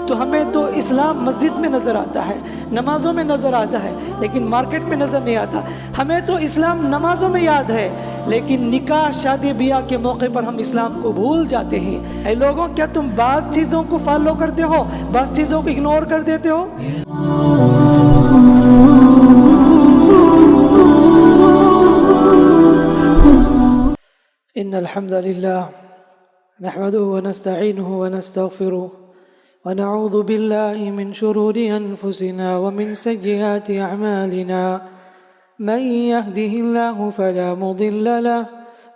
تو ہمیں تو اسلام مسجد میں نظر آتا ہے، نمازوں میں نظر آتا ہے، لیکن مارکیٹ میں نظر نہیں آتا۔ ہمیں تو اسلام نمازوں میں یاد ہے، لیکن نکاح شادی بیاہ کے موقع پر ہم اسلام کو بھول جاتے ہیں۔ اے لوگوں، کیا تم بعض چیزوں کو فالو کرتے ہو، بعض چیزوں کو اگنور کر دیتے ہو؟ ان الحمد للہ نحمده ونستعینه ونستغفره ونعوذ بالله من شرور انفسنا ومن سيئات اعمالنا، من يهده الله فلا مضل له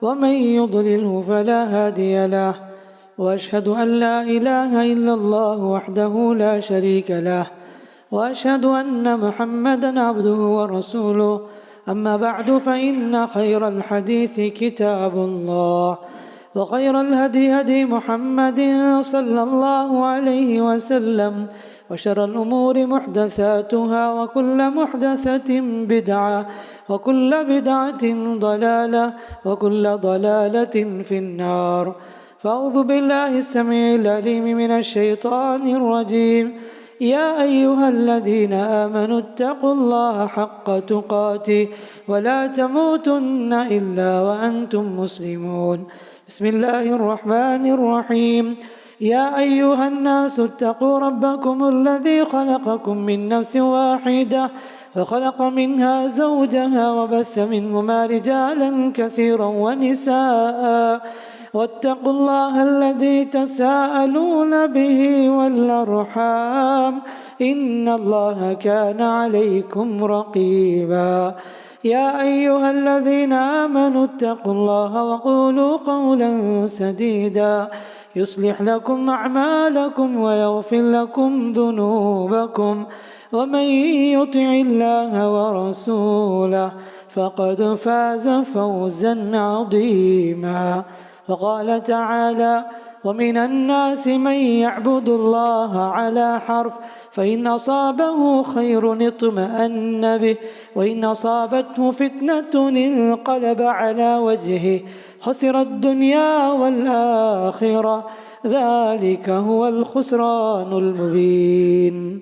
ومن يضلله فلا هادي له، واشهد ان لا اله الا الله وحده لا شريك له، واشهد ان محمدا عبده ورسوله، اما بعد فان خير الحديث كتاب الله، وخير الهدي هدي محمد صلى الله عليه وسلم، وشر الأمور محدثاتها، وكل محدثة بدعة، وكل بدعة ضلالة، وكل ضلالة في النار. فأعوذ بالله السميع العليم من الشيطان الرجيم. يا أيها الذين آمنوا اتقوا الله حق تقاته ولا تموتن إلا وأنتم مسلمون. بسم الله الرحمن الرحيم. يا أيها الناس اتقوا ربكم الذي خلقكم من نفس واحدة وخلق منها زوجها وبث منهما رجالا كثيرا ونساء، واتقوا الله الذي تساءلون به والأرحام إن الله كان عليكم رقيبا. يا أيها الذين آمنوا اتقوا الله وقولوا قولا سديدا يصلح لكم أعمالكم ويغفر لكم ذنوبكم، ومن يطع الله ورسوله فقد فاز فوزا عظيما. وقال تعالى: ومن الناس من يعبد الله على حرف، فإن أصابه خير اطمأن به، وإن أصابته فتنة انقلب على وجهه خسر الدنيا والآخرة ذلك هو الخسران المبين.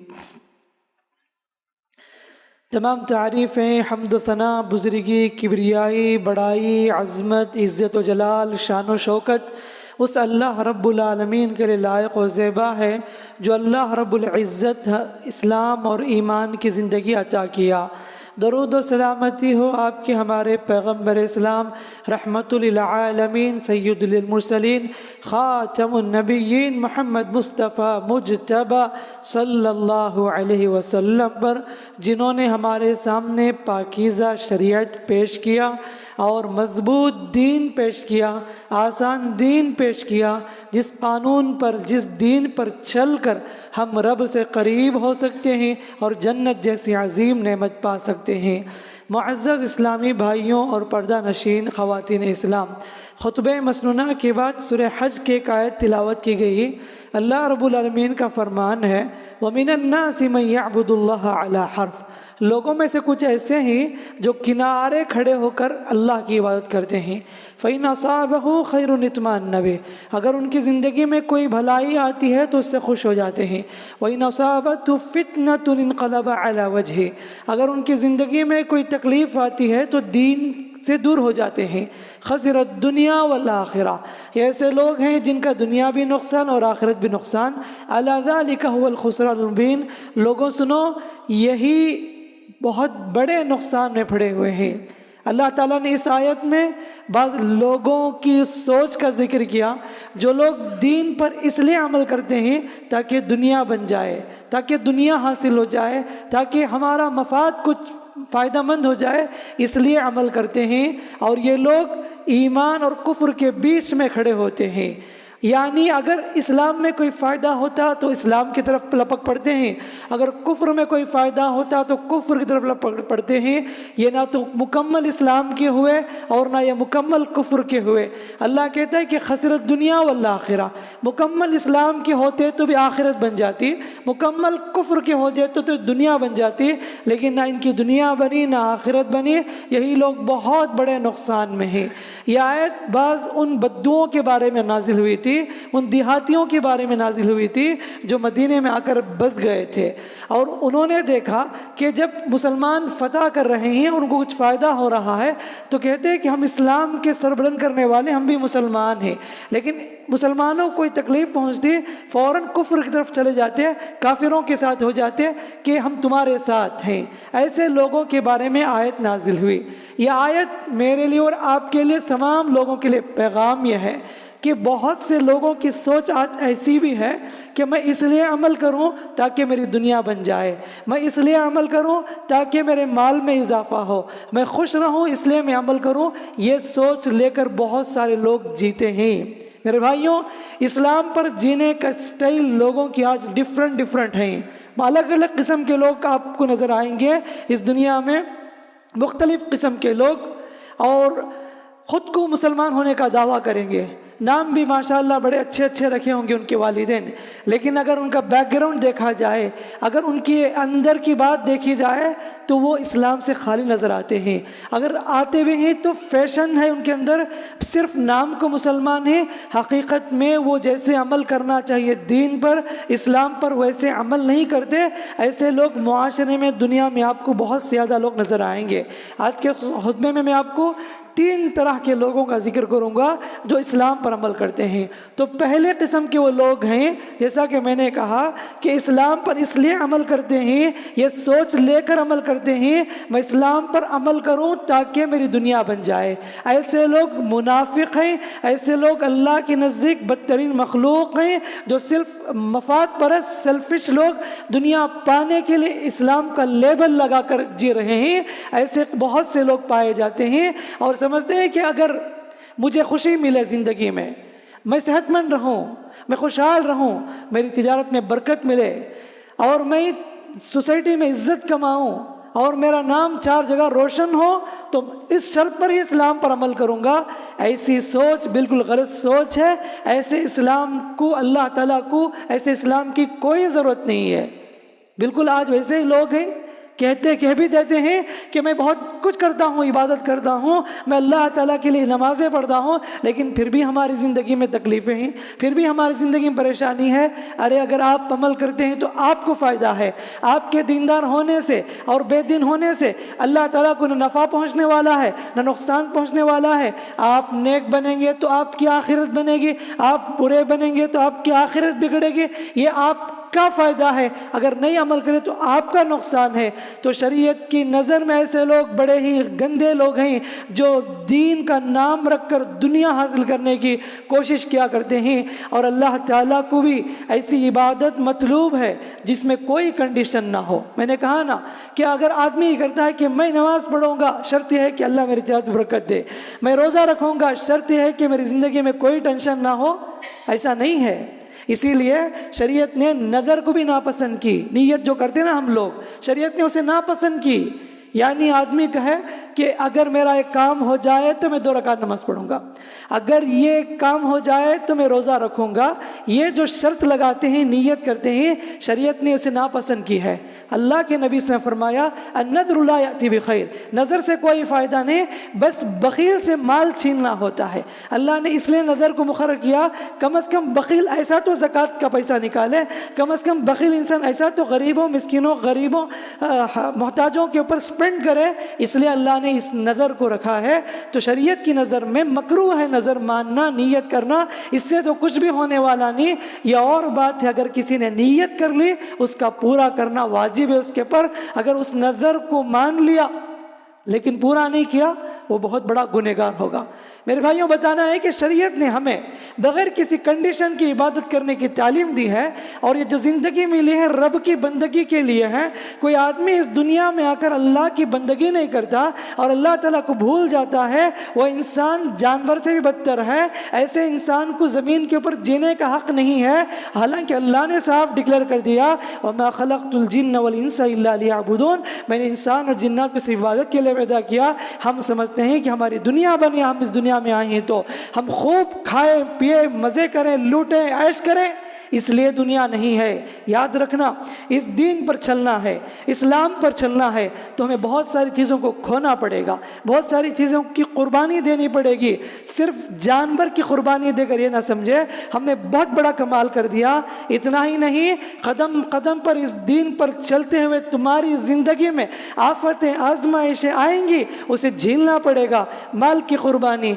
تمام تعریفیں، حمد و ثنا، بزرگی، کبریائی، بڑائی، عظمت، عزت و جلال، شان و شوکت اس اللہ رب العالمین کے لیے لائق و زیبا ہے جو اللہ رب العزت اسلام اور ایمان کی زندگی عطا کیا۔ درود و سلامتی ہو آپ کے ہمارے پیغمبر اسلام رحمت للعالمین سید للمرسلین خاتم النبیین محمد مصطفیٰ مجتبی صلی اللہ علیہ وسلم پر، جنہوں نے ہمارے سامنے پاکیزہ شریعت پیش کیا اور مضبوط دین پیش کیا، آسان دین پیش کیا، جس قانون پر، جس دین پر چل کر ہم رب سے قریب ہو سکتے ہیں اور جنت جیسی عظیم نعمت پا سکتے ہیں۔ معزز اسلامی بھائیوں اور پردہ نشین خواتین اسلام، خطبہ مسنونہ کے بعد سورہ حج کی ایک آیت تلاوت کی گئی۔ اللہ رب العالمین کا فرمان ہے: وَمِنَ النَّاسِ مَن يَعْبُدُ اللَّهَ عَلَى حَرْفٍ۔ لوگوں میں سے کچھ ایسے ہیں جو کنارے کھڑے ہو کر اللہ کی عبادت کرتے ہیں۔ فَإِنْ أَصَابَهُ خَيْرٌ اطْمَأَنَّ بِهِ، اگر ان کی زندگی میں کوئی بھلائی آتی ہے تو اس سے خوش ہو جاتے ہیں۔ وَإِنْ أَصَابَتْهُ فِتْنَةٌ انقلب عَلَى وَجْهِهِ، اگر ان کی زندگی میں کوئی تکلیف آتی ہے تو دین سے دور ہو جاتے ہیں۔ خسر الدنیا والآخرہ، یہ ایسے لوگ ہیں جن کا دنیا بھی نقصان اور آخرت بھی نقصان۔ أَلَا ذَلِكَ هُوَ الْخُسْرَانُ الْمُبِينُ، لوگوں سنو، یہی بہت بڑے نقصان میں پڑے ہوئے ہیں۔ اللہ تعالیٰ نے اس آیت میں بعض لوگوں کی سوچ کا ذکر کیا جو لوگ دین پر اس لیے عمل کرتے ہیں تاکہ دنیا بن جائے، تاکہ دنیا حاصل ہو جائے، تاکہ ہمارا مفاد کچھ فائدہ مند ہو جائے، اس لیے عمل کرتے ہیں، اور یہ لوگ ایمان اور کفر کے بیچ میں کھڑے ہوتے ہیں۔ یعنی اگر اسلام میں کوئی فائدہ ہوتا تو اسلام کی طرف لپک پڑتے ہیں، اگر کفر میں کوئی فائدہ ہوتا تو کفر کی طرف لپک پڑتے ہیں۔ یہ نہ تو مکمل اسلام کے ہوئے اور نہ یہ مکمل کفر کے ہوئے۔ اللہ کہتا ہے کہ خسرت دنیا والآخرہ، مکمل اسلام کے ہوتے تو بھی آخرت بن جاتی، مکمل کفر کے ہو جاتے تو دنیا بن جاتی، لیکن نہ ان کی دنیا بنی نہ آخرت بنی۔ یہی لوگ بہت بڑے نقصان میں ہیں۔ یہ آیت بعض ان بدوؤں کے بارے میں نازل ہوئی تھی تھی ان دیہاتیوں کے بارے میں نازل ہوئی تھی جو مدینے میں آ کر بس گئے تھے، اور انہوں نے دیکھا کہ جب مسلمان فتح کر رہے ہیں ان کو کچھ فائدہ ہو رہا ہے تو کہتے ہیں کہ ہم اسلام کے سربلند کرنے والے، ہم بھی مسلمان ہیں، لیکن مسلمانوں کو کوئی تکلیف پہنچتی فوراً کفر کی طرف چلے جاتے ہیں، کافروں کے ساتھ ہو جاتے ہیں کہ ہم تمہارے ساتھ ہیں۔ ایسے لوگوں کے بارے میں آیت نازل ہوئی۔ یہ آیت میرے لیے اور آپ کے لیے، تمام لوگوں کے لیے پیغام یہ ہے کہ بہت سے لوگوں کی سوچ آج ایسی بھی ہے کہ میں اس لیے عمل کروں تاکہ میری دنیا بن جائے، میں اس لیے عمل کروں تاکہ میرے مال میں اضافہ ہو، میں خوش رہوں اس لیے میں عمل کروں۔ یہ سوچ لے کر بہت سارے لوگ جیتے ہیں۔ میرے بھائیوں، اسلام پر جینے کا سٹائل لوگوں کی آج ڈیفرنٹ ہیں، الگ الگ قسم کے لوگ آپ کو نظر آئیں گے اس دنیا میں، مختلف قسم کے لوگ، اور خود کو مسلمان ہونے کا دعویٰ کریں گے، نام بھی ماشاءاللہ بڑے اچھے اچھے رکھے ہوں گے ان کے والدین، لیکن اگر ان کا بیک گراؤنڈ دیکھا جائے، اگر ان کے اندر کی بات دیکھی جائے تو وہ اسلام سے خالی نظر آتے ہیں۔ اگر آتے بھی ہیں تو فیشن ہے ان کے اندر، صرف نام کو مسلمان ہیں، حقیقت میں وہ جیسے عمل کرنا چاہیے دین پر، اسلام پر، ویسے عمل نہیں کرتے۔ ایسے لوگ معاشرے میں، دنیا میں آپ کو بہت زیادہ لوگ نظر آئیں گے۔ آج کے خطبے میں آپ کو 3 طرح کے لوگوں کا ذکر کروں گا جو اسلام پر عمل کرتے ہیں۔ تو پہلے قسم کے وہ لوگ ہیں، جیسا کہ میں نے کہا کہ اسلام پر اس لیے عمل کرتے ہیں، یہ سوچ لے کر عمل کرتے ہیں میں اسلام پر عمل کروں تاکہ میری دنیا بن جائے۔ ایسے لوگ منافق ہیں، ایسے لوگ اللہ کے نزدیک بدترین مخلوق ہیں، جو صرف مفاد پرست سیلفش لوگ دنیا پانے کے لیے اسلام کا لیبل لگا کر جی رہے ہیں۔ ایسے بہت سے لوگ پائے جاتے ہیں اور سمجھتے ہیں کہ اگر مجھے خوشی ملے زندگی میں صحت مند رہوں، میں خوشحال رہوں، میری تجارت میں برکت ملے، اور میں سوسائٹی میں عزت کماؤں اور میرا نام 4 جگہ روشن ہو، تو اس شرط پر ہی اسلام پر عمل کروں گا۔ ایسی سوچ بالکل غلط سوچ ہے۔ ایسے اسلام کو، اللہ تعالیٰ کو ایسے اسلام کی کوئی ضرورت نہیں ہے۔ بالکل آج ویسے ہی لوگ ہیں، کہہ بھی دیتے ہیں کہ میں بہت کچھ کرتا ہوں، عبادت کرتا ہوں، میں اللہ تعالیٰ کے لیے نمازیں پڑھتا ہوں، لیکن پھر بھی ہماری زندگی میں تکلیفیں ہیں، پھر بھی ہماری زندگی میں پریشانی ہے۔ ارے اگر آپ عمل کرتے ہیں تو آپ کو فائدہ ہے، آپ کے دیندار ہونے سے اور بے دین ہونے سے اللہ تعالیٰ کو نہ نفع پہنچنے والا ہے نہ نقصان پہنچنے والا ہے۔ آپ نیک بنیں گے تو آپ کی آخرت بنے گی، آپ برے بنیں گے تو آپ کی آخرت بگڑے گی، یہ آپ کا فائدہ ہے، اگر نہیں عمل کرے تو آپ کا نقصان ہے۔ تو شریعت کی نظر میں ایسے لوگ بڑے ہی گندے لوگ ہیں جو دین کا نام رکھ کر دنیا حاصل کرنے کی کوشش کیا کرتے ہیں، اور اللہ تعالیٰ کو بھی ایسی عبادت مطلوب ہے جس میں کوئی کنڈیشن نہ ہو۔ میں نے کہا نا کہ اگر آدمی یہ کرتا ہے کہ میں نماز پڑھوں گا، شرط یہ ہے کہ اللہ میری تجارت میں برکت دے، میں روزہ رکھوں گا، شرط یہ ہے کہ میری زندگی میں کوئی ٹینشن نہ ہو، ایسا نہیں ہے۔ اسی لیے شریعت نے نظر کو بھی ناپسند کی، نیت جو کرتے نا ہم لوگ، شریعت نے اسے ناپسند کی۔ یعنی آدمی کہے کہ اگر میرا ایک کام ہو جائے تو میں 2 رکعت نماز پڑھوں گا، اگر یہ کام ہو جائے تو میں روزہ رکھوں گا، یہ جو شرط لگاتے ہیں، نیت کرتے ہیں، شریعت نے اسے ناپسند کی ہے۔ اللہ کے نبی نے فرمایا النذر لا یأتی بخیر، نظر سے کوئی فائدہ نہیں، بس بخیل سے مال چھیننا ہوتا ہے۔ اللہ نے اس لیے نظر کو مقرر کیا، کم از کم بخیل ایسا تو زکوٰۃ کا پیسہ نکالے، کم از کم بخیل انسان ایسا تو غریبوں، مسکینوں، غریبوں، محتاجوں کے اوپر سپینڈ کرے، اس لیے اللہ نے اس نظر کو رکھا ہے۔ تو شریعت کی نظر میں مکروہ ہے نظر ماننا، نیت کرنا، اس سے تو کچھ بھی ہونے والا نہیں۔ یہ اور بات ہے اگر کسی نے نیت کر لی، اس کا پورا کرنا واجب ہے اس کے پر۔ اگر اس نظر کو مان لیا لیکن پورا نہیں کیا، وہ بہت بڑا گنہگار ہوگا۔ میرے بھائیوں، بتانا ہے کہ شریعت نے ہمیں بغیر کسی کنڈیشن کی عبادت کرنے کی تعلیم دی ہے، اور یہ جو زندگی ملی ہے رب کی بندگی کے لیے ہے۔ کوئی آدمی اس دنیا میں آ کر اللہ کی بندگی نہیں کرتا اور اللہ تعالیٰ کو بھول جاتا ہے، وہ انسان جانور سے بھی بدتر ہے۔ ایسے انسان کو زمین کے اوپر جینے کا حق نہیں ہے، حالانکہ اللہ نے صاف ڈکلیئر کر دیا وَمَا خَلَقْتُ الْجِنَّ وَالْإِنسَ إِلَّا لِيَعْبُدُونَ، میں نے انسان اور جنات کو صرف عبادت کے لیے پیدا کیا۔ ہم سمجھتے ہیں کہ ہماری دنیا بنی، ہم اس دنیا میں آئے ہیں تو ہم خوب کھائیں پیے، مزے کریں، لوٹیں، عیش کریں، اس لیے دنیا نہیں ہے. یاد رکھنا اس دین پر چلنا ہے, اسلام پر چلنا ہے تو ہمیں بہت ساری چیزوں کو کھونا پڑے گا, بہت ساری چیزوں کی قربانی دینی پڑے گی. صرف جانور کی قربانی دے کر یہ نہ سمجھے ہم نے بہت بڑا کمال کر دیا. اتنا ہی نہیں, قدم قدم پر اس دین پر چلتے ہوئے تمہاری زندگی میں آفتیں آزمائشیں آئیں گی, اسے جھیلنا پڑے گا. مال کی قربانی,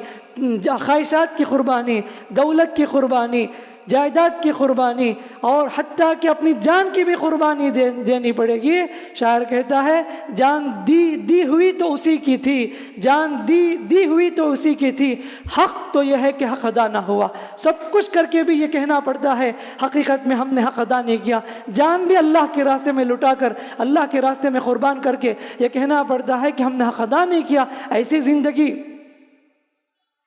خواہشات کی قربانی, دولت کی قربانی, جائیداد کی قربانی, اور حتیٰ کہ اپنی جان کی بھی قربانی دینی پڑے گی. شاعر کہتا ہے جان دی ہوئی تو اسی کی تھی, جان دی ہوئی تو اسی کی تھی, حق تو یہ ہے کہ حق ادا نہ ہوا. سب کچھ کر کے بھی یہ کہنا پڑتا ہے حقیقت میں ہم نے حق ادا نہیں کیا. جان بھی اللہ کے راستے میں لٹا کر, اللہ کے راستے میں قربان کر کے یہ کہنا پڑتا ہے کہ ہم نے حق ادا نہیں کیا. ایسی زندگی,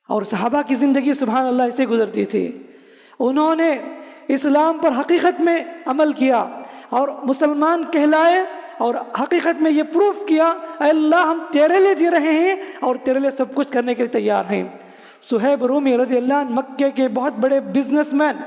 اور صحابہ کی زندگی سبحان اللہ ایسے گزرتی تھی. انہوں نے اسلام پر حقیقت میں عمل کیا اور مسلمان کہلائے, اور حقیقت میں یہ پروف کیا اے اللہ ہم تیرے لیے جی رہے ہیں اور تیرے لیے سب کچھ کرنے کے لیے تیار ہیں. صہیب رومی رضی اللہ عنہ مکے کے بہت بڑے بزنس مین,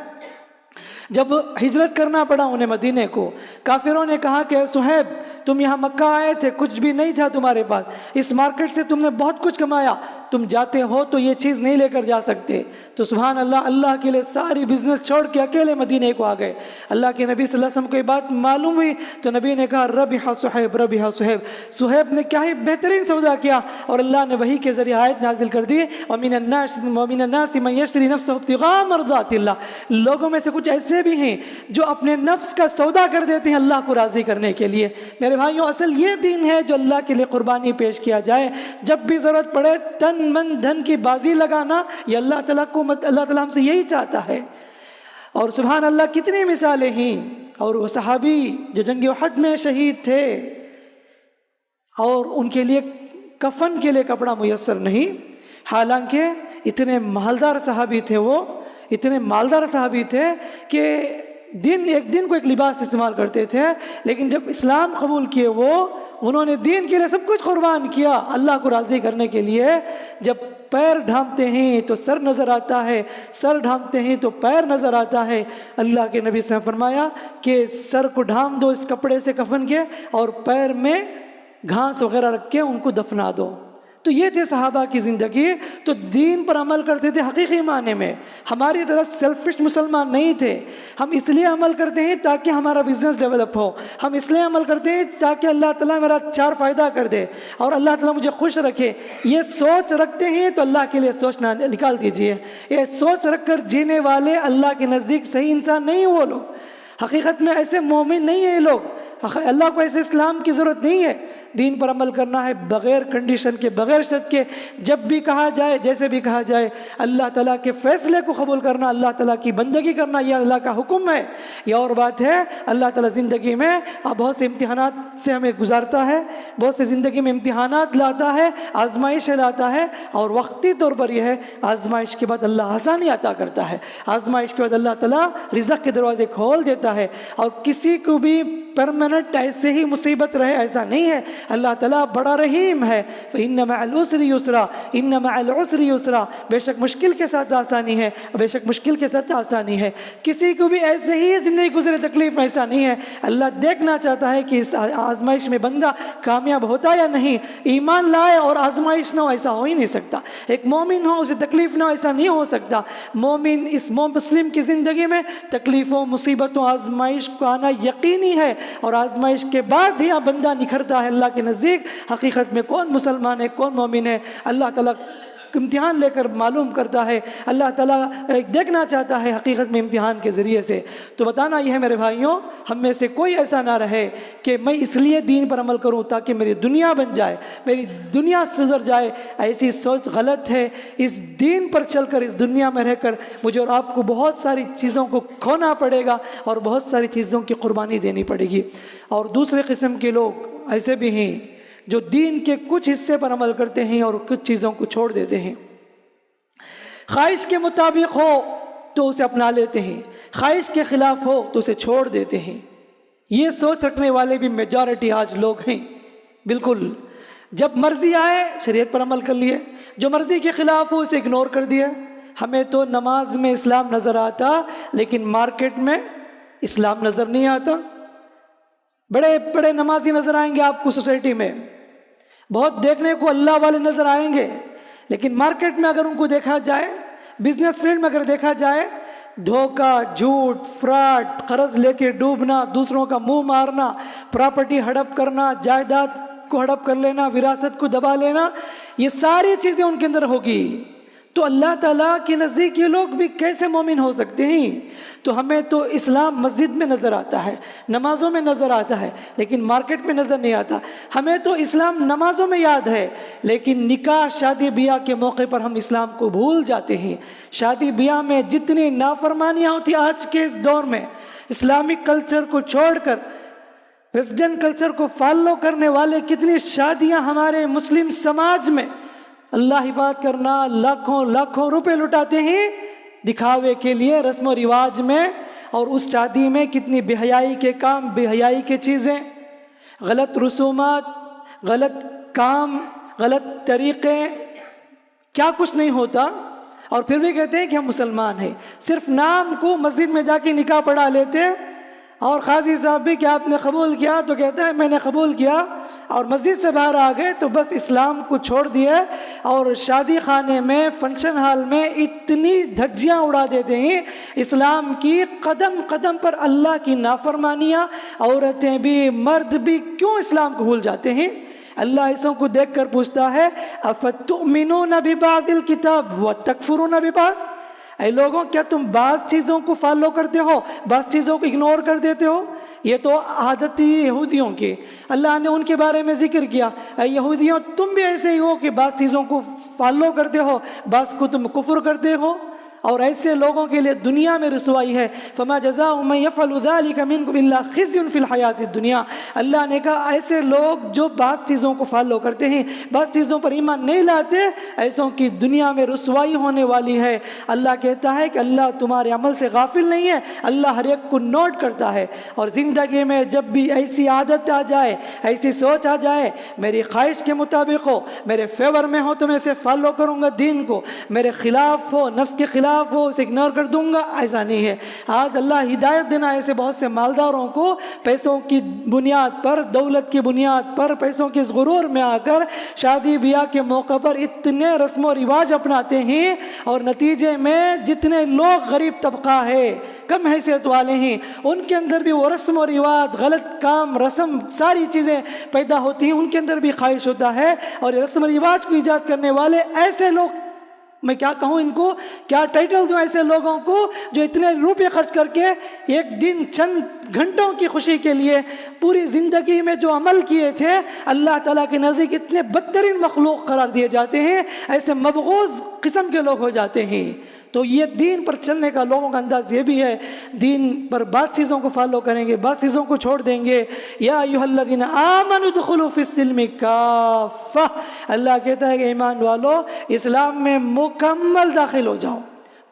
جب ہجرت کرنا پڑا انہیں مدینے کو, کافروں نے کہا کہ صہیب تم یہاں مکہ آئے تھے, کچھ بھی نہیں تھا تمہارے پاس, اس مارکیٹ سے تم نے بہت کچھ کمایا, تم جاتے ہو تو یہ چیز نہیں لے کر جا سکتے. تو سبحان اللہ, اللہ کے لیے ساری بزنس چھوڑ کے اکیلے مدینے کو آ گئے. اللہ کے نبی صلی اللہ علیہ وسلم کو یہ بات معلوم ہوئی تو نبی نے کہا ربح صہیب, ربح صہیب, صہیب نے کیا ہی بہترین سودا کیا. اور اللہ نے وحی کے ذریعے آیت نازل کر دی وَمِنَ النَّاسِ مَن يَشْتَرِي نَفْسَهُ ابْتِغَاءَ مَرْضَاتِ اللَّهِ. لوگوں میں سے کچھ ایسے بھی ہیں جو اپنے نفس کا سودا کر دیتے ہیں اللہ کو راضی کرنے کے لیے. میرے بھائیوں, اصل یہ دین ہے جو اللہ کے لیے قربانی پیش کیا جائے. جب بھی ضرورت پڑے تن من دھن کی بازی لگانا, یہ اللہ تعالیٰ کو, اللہ تعالیٰ ہم سے یہی چاہتا ہے. اور سبحان اللہ کتنی مثالیں ہیں. اور وہ صحابی جو جنگ احد میں شہید تھے اور ان کے لیے کفن کے لیے کپڑا میسر نہیں, حالانکہ اتنے مالدار صحابی تھے, وہ اتنے مالدار صحابی تھے کہ ایک دن کو ایک لباس استعمال کرتے تھے, لیکن جب اسلام قبول کیے انہوں نے دین کے لیے سب کچھ قربان کیا اللہ کو راضی کرنے کے لیے. جب پیر ڈھانپتے ہیں تو سر نظر آتا ہے, سر ڈھانپتے ہیں تو پیر نظر آتا ہے. اللہ کے نبی سے فرمایا کہ سر کو ڈھانپ دو اس کپڑے سے کفن کے, اور پیر میں گھاس وغیرہ رکھ کے ان کو دفنا دو. تو یہ تھے صحابہ کی زندگی. تو دین پر عمل کرتے تھے حقیقی معنی میں. ہماری طرح سیلفش مسلمان نہیں تھے. ہم اس لیے عمل کرتے ہیں تاکہ ہمارا بزنس ڈیولپ ہو, ہم اس لیے عمل کرتے ہیں تاکہ اللہ تعالیٰ میرا 4 فائدہ کر دے اور اللہ تعالیٰ مجھے خوش رکھے. یہ سوچ رکھتے ہیں تو اللہ کے لیے سوچنا نکال دیجئے. یہ سوچ رکھ کر جینے والے اللہ کے نزدیک صحیح انسان نہیں. وہ لوگ حقیقت میں ایسے مومن نہیں ہیں. یہ لوگ, اللہ کو ایسے اسلام کی ضرورت نہیں ہے. دین پر عمل کرنا ہے بغیر کنڈیشن کے, بغیر شرط کے, جب بھی کہا جائے, جیسے بھی کہا جائے. اللہ تعالیٰ کے فیصلے کو قبول کرنا, اللہ تعالیٰ کی بندگی کرنا, یہ اللہ کا حکم ہے. یہ اور بات ہے, اللہ تعالیٰ زندگی میں بہت سے امتحانات سے ہمیں گزارتا ہے, بہت سے زندگی میں امتحانات لاتا ہے, آزمائش لاتا ہے, اور وقتی طور پر یہ ہے آزمائش کے بعد اللہ آسانی عطا کرتا ہے. آزمائش کے بعد اللہ تعالیٰ رزق کے دروازے کھول دیتا ہے. اور کسی کو بھی پرماننٹ ایسے ہی مصیبت رہے ایسا نہیں ہے. اللہ تعالیٰ بڑا رحیم ہے. فَإِنَّ مَعَ الْعُسْرِ يُسْرًا, إِنَّ مَعَ الْعُسْرِ يُسْرًا. بے شک مشکل کے ساتھ آسانی ہے, بے شک مشکل کے ساتھ آسانی ہے. کسی کو بھی ایسے ہی زندگی گزرے تکلیف ایسا نہیں ہے. اللہ دیکھنا چاہتا ہے کہ اس آزمائش میں بندہ کامیاب ہوتا یا نہیں. ایمان لائے اور آزمائش نہ ہو ایسا ہو ہی نہیں سکتا. ایک مومن ہو اسے تکلیف نہ ہو ایسا نہیں ہو سکتا. مومن اس مسلم کی زندگی میں تکلیفوں, مصیبتوں, آزمائش کو آنا یقینی ہے, اور آزمائش کے بعد ہی بندہ نکھرتا ہے اللہ کے نزدیک. حقیقت میں کون مسلمان ہے, کون مومن ہے, اللہ تعالیٰ امتحان لے کر معلوم کرتا ہے. اللہ تعالیٰ دیکھنا چاہتا ہے حقیقت میں امتحان کے ذریعے سے. تو بتانا یہ ہے میرے بھائیوں, ہم میں سے کوئی ایسا نہ رہے کہ میں اس لیے دین پر عمل کروں تاکہ میری دنیا بن جائے, میری دنیا سدھر جائے. ایسی سوچ غلط ہے. اس دین پر چل کر, اس دنیا میں رہ کر مجھے اور آپ کو بہت ساری چیزوں کو کھونا پڑے گا اور بہت ساری چیزوں کی قربانی دینی پڑے گی. اور دوسرے قسم کے لوگ ایسے بھی ہیں جو دین کے کچھ حصے پر عمل کرتے ہیں اور کچھ چیزوں کو چھوڑ دیتے ہیں. خواہش کے مطابق ہو تو اسے اپنا لیتے ہیں, خواہش کے خلاف ہو تو اسے چھوڑ دیتے ہیں. یہ سوچ رکھنے والے بھی میجارٹی آج لوگ ہیں. بالکل جب مرضی آئے شریعت پر عمل کر لیے, جو مرضی کے خلاف ہو اسے اگنور کر دیا. ہمیں تو نماز میں اسلام نظر آتا لیکن مارکیٹ میں اسلام نظر نہیں آتا. بڑے بڑے نمازی نظر آئیں گے آپ کو سوسائٹی میں، بہت دیکھنے کو اللہ والے نظر آئیں گے، لیکن مارکیٹ میں اگر ان کو دیکھا جائے، بزنس فیلڈ میں اگر دیکھا جائے، دھوکہ، جھوٹ، فراڈ، قرض لے کے ڈوبنا، دوسروں کا منہ مارنا، پراپرٹی ہڑپ کرنا، جائیداد کو ہڑپ کر لینا، وراثت کو دبا لینا، یہ ساری چیزیں ان کے اندر ہوگی. تو اللہ تعالیٰ کے نزدیک یہ لوگ بھی کیسے مومن ہو سکتے ہیں؟ تو ہمیں تو اسلام مسجد میں نظر آتا ہے، نمازوں میں نظر آتا ہے، لیکن مارکیٹ میں نظر نہیں آتا. ہمیں تو اسلام نمازوں میں یاد ہے، لیکن نکاح شادی بیاہ کے موقع پر ہم اسلام کو بھول جاتے ہیں. شادی بیاہ میں جتنی نافرمانیاں ہوتی آج کے اس دور میں، اسلامک کلچر کو چھوڑ کر ویسٹرن کلچر کو فالو کرنے والے کتنی شادیاں ہمارے مسلم سماج میں، اللہ حفاظت کرنا، لاکھوں لاکھوں روپے لٹاتے ہیں دکھاوے کے لیے، رسم و رواج میں، اور اس شادی میں کتنی بے حیائی کے کام، بے حیائی کے چیزیں، غلط رسومات، غلط کام، غلط طریقے، کیا کچھ نہیں ہوتا، اور پھر بھی کہتے ہیں کہ ہم مسلمان ہیں. صرف نام کو مسجد میں جا کے نکاح پڑھا لیتے، اور قاضی صاحب بھی کہ آپ نے قبول کیا تو کہتا ہے میں نے قبول کیا، اور مسجد سے باہر آ گئے تو بس اسلام کو چھوڑ دیے، اور شادی خانے میں، فنکشن ہال میں اتنی دھجیاں اڑا دیتے ہیں اسلام کی، قدم قدم پر اللہ کی نافرمانیاں. عورتیں بھی مرد بھی کیوں اسلام کو بھول جاتے ہیں؟ اللہ ایسوں کو دیکھ کر پوچھتا ہے افتؤمنون ببعض الکتاب وتکفرون ببعض، اے لوگوں کیا تم بعض چیزوں کو فالو کرتے ہو، بعض چیزوں کو اگنور کر دیتے ہو؟ یہ تو عادت تھی یہودیوں کی، اللہ نے ان کے بارے میں ذکر کیا، اے یہودیوں تم بھی ایسے ہی ہو کہ بعض چیزوں کو فالو کرتے ہو، بعض کو تم کفر کرتے ہو، اور ایسے لوگوں کے لیے دنیا میں رسوائی ہے. فما جزاء من يفعل ذلك منكم الا خزي في الحیات الدنیا. اللہ نے کہا ایسے لوگ جو بعض چیزوں کو فالو کرتے ہیں، بعض چیزوں پر ایمان نہیں لاتے، ایسوں کی دنیا میں رسوائی ہونے والی ہے. اللہ کہتا ہے کہ اللہ تمہارے عمل سے غافل نہیں ہے، اللہ ہر ایک کو نوٹ کرتا ہے. اور زندگی میں جب بھی ایسی عادت آ جائے، ایسی سوچ آ جائے میری خواہش کے مطابق ہو، میرے فیور میں ہو تو میں اسے فالو کروں گا، دین کو میرے خلاف ہو، نفس کے خلاف ہو، اسے اگنور کر دوں گا، ایسا نہیں ہے. آج اللہ ہدایت دینا ایسے بہت سے مالداروں کو پیسوں کی بنیاد پر، دولت کی بنیاد پر، پیسوں کے اس غرور میں آ کر شادی بیاہ کے موقع پر اتنے رسم و رواج اپناتے ہیں، اور نتیجے میں جتنے لوگ غریب طبقہ ہے، کم حیثیت والے ہیں، ان کے اندر بھی وہ رسم و رواج، غلط کام، رسم، ساری چیزیں پیدا ہوتی ہیں، ان کے اندر بھی خواہش ہوتا ہے. اور یہ رسم و رواج کو ایجاد کرنے والے ایسے لوگ، میں کیا کہوں ان کو، کیا ٹائٹل دوں ایسے لوگوں کو جو اتنے روپے خرچ کر کے ایک دن چند گھنٹوں کی خوشی کے لیے پوری زندگی میں جو عمل کیے تھے اللہ تعالیٰ کے نزدیک اتنے بدترین مخلوق قرار دیے جاتے ہیں، ایسے مبغوض قسم کے لوگ ہو جاتے ہیں. تو یہ دین پر چلنے کا لوگوں کا انداز یہ بھی ہے، دین پر بعض چیزوں کو فالو کریں گے، بعض چیزوں کو چھوڑ دیں گے. یا ایھا الذین آمنوا ادخلوا فی السلم کافہ، اللہ کہتا ہے کہ ایمان والو اسلام میں مکمل داخل ہو جاؤ،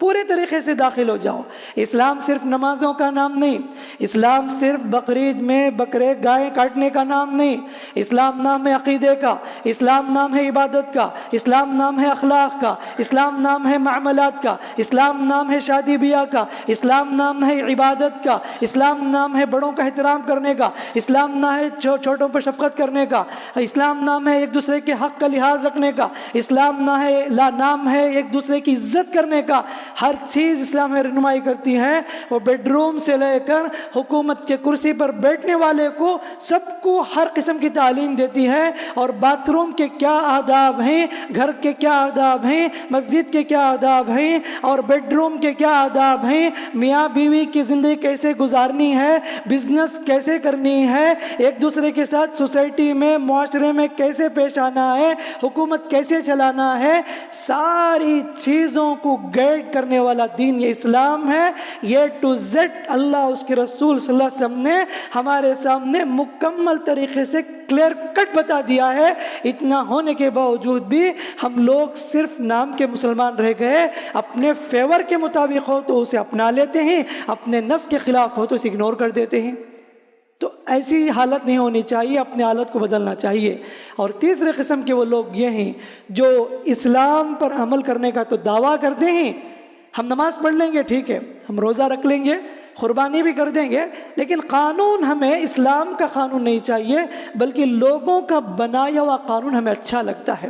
پورے طریقے سے داخل ہو جاؤ. اسلام صرف نمازوں کا نام نہیں، اسلام صرف بقرعید میں بکرے گائے کاٹنے کا نام نہیں، اسلام نام ہے عقیدے کا، اسلام نام ہے عبادت کا، اسلام نام ہے اخلاق کا، اسلام نام ہے معاملات کا، اسلام نام ہے شادی بیاہ کا، اسلام نام ہے عبادت کا، اسلام نام ہے بڑوں کا احترام کرنے کا، اسلام نام ہے چھوٹوں پر شفقت کرنے کا، اسلام نام ہے ایک دوسرے کے حق کا لحاظ رکھنے کا، اسلام نام ہے ایک دوسرے کی عزت کرنے کا. ہر چیز اسلام میں رہنمائی کرتی ہے. وہ بیڈ روم سے لے کر حکومت کے کرسی پر بیٹھنے والے کو سب کو ہر قسم کی تعلیم دیتی ہے، اور باتھ روم کے کیا آداب ہیں، گھر کے کیا آداب ہیں، مسجد کے کیا آداب ہیں، اور بیڈ روم کے کیا آداب ہیں، میاں بیوی کی زندگی کیسے گزارنی ہے، بزنس کیسے کرنی ہے، ایک دوسرے کے ساتھ سوسائٹی میں، معاشرے میں کیسے پیش آنا ہے، حکومت کیسے چلانا ہے، ساری چیزوں کو گائیڈ کرنے والا دین یہ اسلام ہے. یہ ٹو زیڈ اللہ اس کے رسول صلی اللہ علیہ وسلم نے ہمارے سامنے مکمل طریقے سے کلیئر کٹ بتا دیا ہے. اتنا ہونے کے باوجود بھی ہم لوگ صرف نام کے مسلمان رہ گئے، اپنے فیور کے مطابق ہو تو اسے اپنا لیتے ہیں، اپنے نفس کے خلاف ہو تو اسے اگنور کر دیتے ہیں. تو ایسی حالت نہیں ہونی چاہیے، اپنے حالت کو بدلنا چاہیے. اور تیسرے قسم کے وہ لوگ یہ ہیں جو اسلام پر عمل کرنے کا تو دعویٰ کرتے ہیں ہم نماز پڑھ لیں گے ٹھیک ہے، ہم روزہ رکھ لیں گے، قربانی بھی کر دیں گے، لیکن قانون ہمیں اسلام کا قانون نہیں چاہیے، بلکہ لوگوں کا بنایا ہوا قانون ہمیں اچھا لگتا ہے،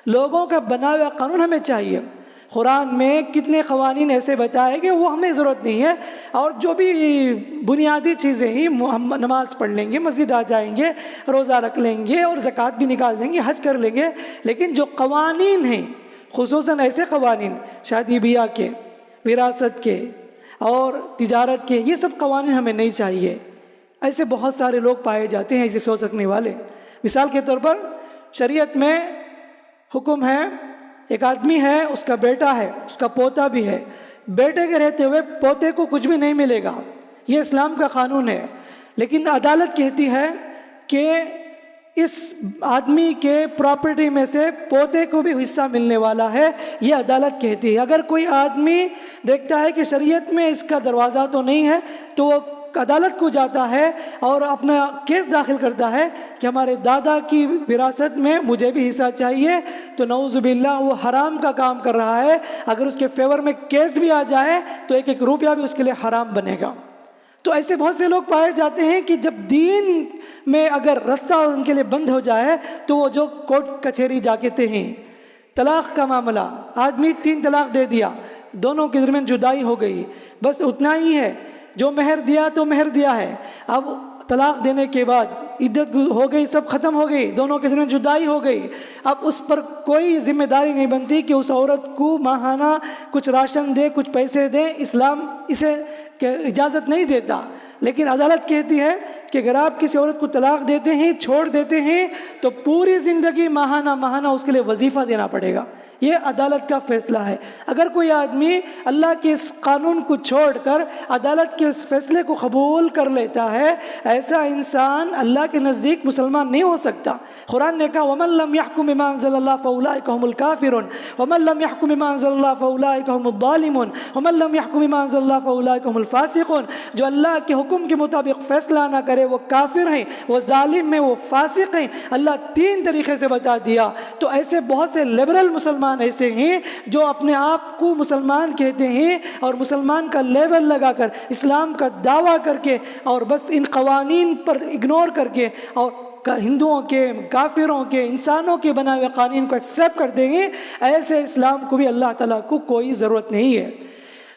لوگوں کا بنایا ہوا قانون ہمیں چاہیے۔ قرآن میں کتنے قوانین ایسے بتائے کہ وہ ہمیں ضرورت نہیں ہے، اور جو بھی بنیادی چیزیں ہی ہم نماز پڑھ لیں گے، مسجد آ جائیں گے، روزہ رکھ لیں گے اور زکوٰۃ بھی نکال دیں گے، حج کر لیں گے، لیکن جو قوانین ہیں خصوصاً ایسے قوانین شادی بیاہ کے، وراثت کے اور تجارت کے، یہ سب قوانین ہمیں نہیں چاہیے۔ ایسے بہت سارے لوگ پائے جاتے ہیں ایسے سوچ رکھنے والے۔ مثال کے طور پر شریعت میں حکم ہے، ایک آدمی ہے، اس کا بیٹا ہے، اس کا پوتا بھی ہے، بیٹے کے رہتے ہوئے پوتے کو کچھ بھی نہیں ملے گا، یہ اسلام کا قانون ہے، لیکن عدالت کہتی ہے کہ اس آدمی کے پراپرٹی میں سے پوتے کو بھی حصہ ملنے والا ہے، یہ عدالت کہتی ہے۔ اگر کوئی آدمی دیکھتا ہے کہ شریعت میں اس کا دروازہ تو نہیں ہے، تو وہ عدالت کو جاتا ہے اور اپنا کیس داخل کرتا ہے کہ ہمارے دادا کی وراثت میں مجھے بھی حصہ چاہیے، تو نعوذ باللہ وہ حرام کا کام کر رہا ہے۔ اگر اس کے فیور میں کیس بھی آ جائے تو ایک ایک روپیہ بھی اس کے لیے حرام بنے گا۔ تو ایسے بہت سے لوگ پائے جاتے ہیں کہ جب دین میں اگر رستہ ان کے لیے بند ہو جائے تو وہ جو کورٹ کچہری جا کہتے ہیں، طلاق کا معاملہ، آدمی 3 طلاق دے دیا، دونوں کے درمیان جدائی ہو گئی، بس اتنا ہی ہے، جو مہر دیا تو مہر دیا ہے، اب طلاق دینے کے بعد عدت ہو گئی، سب ختم ہو گئی، دونوں کے درمیان جدائی ہو گئی، اب اس پر کوئی ذمہ داری نہیں بنتی کہ اس عورت کو ماہانہ کچھ راشن دے، کچھ پیسے دے، اسلام اسے اجازت نہیں دیتا۔ لیکن عدالت کہتی ہے کہ اگر آپ کسی عورت کو طلاق دیتے ہیں، چھوڑ دیتے ہیں، تو پوری زندگی ماہانہ اس کے لیے وظیفہ دینا پڑے گا۔ یہ عدالت کا فیصلہ ہے۔ اگر کوئی آدمی اللہ کے اس قانون کو چھوڑ کر عدالت کے اس فیصلے کو قبول کر لیتا ہے، ایسا انسان اللہ کے نزدیک مسلمان نہیں ہو سکتا۔ قرآن نے کہا وَمَن لَّمْ يَحْكُم بِمَا أَنزَلَ اللَّهُ فَأُولَٰئِكَ هُمُ الْكَافِرُونَ وَمَن لَّمْ يَحْكُم بِمَا أَنزَلَ اللَّهُ فَأُولَٰئِكَ هُمُ الظَّالِمُونَ وَمَن لَّمْ يَحْكُم بِمَا أَنزَلَ اللَّهُ فَأُولَٰئِكَ هُمُ الْفَاسِقُونَ، جو اللہ کے حکم کے مطابق فیصلہ نہ کرے وہ کافر ہیں، وہ ظالم ہیں، وہ فاسق ہیں۔ اللہ 3 طریقے سے بتا دیا۔ تو ایسے بہت سے لبرل مسلمان ایسے ہیں جو اپنے آپ کو مسلمان کہتے ہیں اور مسلمان کا لیبل لگا کر اسلام کا دعویٰ کر کے اور بس ان قوانین پر اگنور کر کے اور ہندوؤں کے، کافروں کے، انسانوں کے بنائے ہوئے قوانین کو ایکسیپٹ کر دیں گے، ایسے اسلام کو بھی اللہ تعالیٰ کو کوئی ضرورت نہیں ہے۔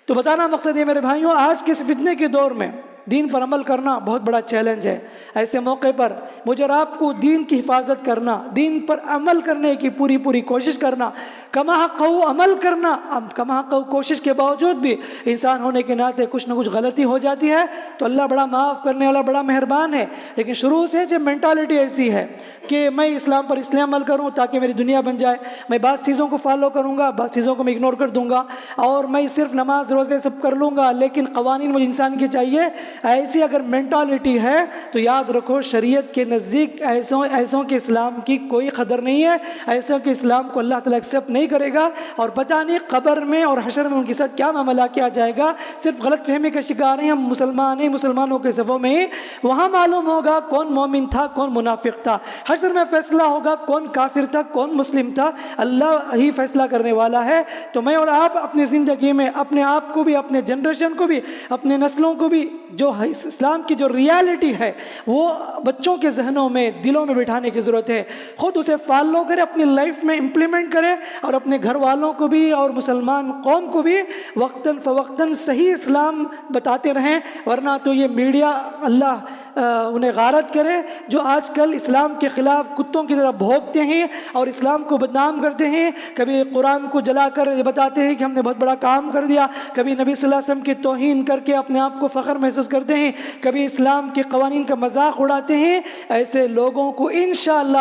تو بتانا مقصد یہ میرے بھائیوں، آج کے اس فتنے کے دور میں دین پر عمل کرنا بہت بڑا چیلنج ہے۔ ایسے موقع پر مجھے اور آپ کو دین کی حفاظت کرنا، دین پر عمل کرنے کی پوری کوشش کرنا، کما حق عمل کرنا، کما حق کوشش کے باوجود بھی انسان ہونے کے ناطے کچھ نہ کچھ غلطی ہو جاتی ہے، تو اللہ بڑا معاف کرنے والا، بڑا مہربان ہے۔ لیکن شروع سے جو مینٹالٹی ایسی ہے کہ میں اسلام پر اس لیے عمل کروں تاکہ میری دنیا بن جائے، میں بعض چیزوں کو فالو کروں گا، بعض چیزوں کو میں اگنور کر دوں گا، اور میں صرف نماز روزے سب کر لوں گا لیکن قوانین مجھے انسان کے چاہیے، ایسی اگر مینٹالٹی ہے تو یاد رکھو شریعت کے نزدیک ایسوں کے اسلام کی کوئی قدر نہیں ہے، ایسوں کے اسلام کو اللہ تعالیٰ ایکسیپٹ نہیں کرے گا، اور پتہ نہیں قبر میں اور حشر میں ان کے ساتھ کیا معاملہ کیا جائے گا۔ صرف غلط فہمی کا شکار ہیں ہم مسلمان ہیں، مسلمانوں کے صفوں میں وہاں معلوم ہوگا کون مومن تھا، کون منافق تھا، حشر میں فیصلہ ہوگا کون کافر تھا، کون مسلم تھا، اللہ ہی فیصلہ کرنے والا ہے۔ تو میں اور آپ اپنی زندگی میں اپنے آپ کو بھی، اپنے جنریشن کو بھی، اپنے نسلوں کو بھی جو اسلام کی جو ریالٹی ہے وہ بچوں کے ذہنوں میں، دلوں میں بٹھانے کی ضرورت ہے۔ خود اسے فالو کرے، اپنی لائف میں امپلیمنٹ کرے، اور اپنے گھر والوں کو بھی اور مسلمان قوم کو بھی وقتاً فوقتاً صحیح اسلام بتاتے رہیں، ورنہ تو یہ میڈیا اللہ انہیں غارت کرے جو آج کل اسلام کے خلاف کتوں کی طرح بھونکتے ہیں اور اسلام کو بدنام کرتے ہیں۔ کبھی قرآن کو جلا کر یہ بتاتے ہیں کہ ہم نے بہت بڑا کام کر دیا، کبھی نبی صلی اللہ علیہ وسلم کی توہین کر کے اپنے آپ کو فخر محسوس کرتے ہیں، کبھی اسلام کے قوانین کا مذاق اڑاتے ہیں۔ ایسے لوگوں کو انشاءاللہ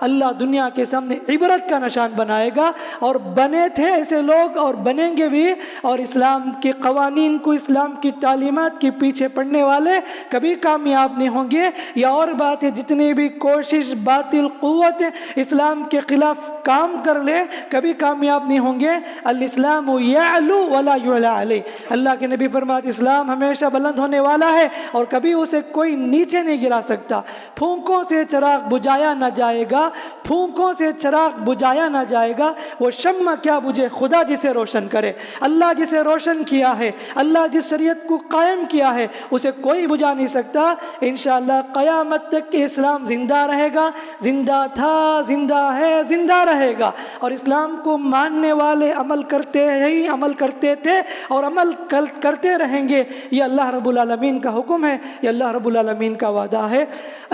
اللہ دنیا کے سامنے عبرت کا نشان بنائے گا، اور بنے تھے ایسے لوگ اور بنیں گے بھی، اور اسلام کے قوانین کو، اسلام کی تعلیمات کے پیچھے پڑنے والے کبھی کامیاب نہیں ہوں گے۔ یا اور بات ہے، جتنی بھی کوشش باطل قوت اسلام کے خلاف کام کر لے کبھی کامیاب نہیں ہوں گے۔ الاسلام یعلو ولا یعلی علیہ، اللہ کے نبی فرماتے اسلام اسلام ہمیشہ بلند ہونے والا ہے اور کبھی اسے کوئی نیچے نہیں گرا سکتا۔ پھونکوں سے چراغ بجھایا نہ جائے گا، پھونکوں سے چراغ بجھایا نہ جائے گا، وہ شمع کیا بجھے خدا جسے روشن کرے۔ اللہ جسے روشن کیا ہے، اللہ جس شریعت کو قائم کیا ہے، اسے کوئی بجھا نہیں سکتا۔ انشاءاللہ قیامت تک کہ اسلام زندہ رہے گا، زندہ تھا، زندہ ہے، زندہ رہے گا، اور اسلام کو ماننے والے عمل کرتے ہی عمل کرتے تھے اور عمل کرتے رہیں گے۔ یہ اللہ رب العالمین کا حکم ہے، یہ اللہ رب العالمین کا وعدہ ہے۔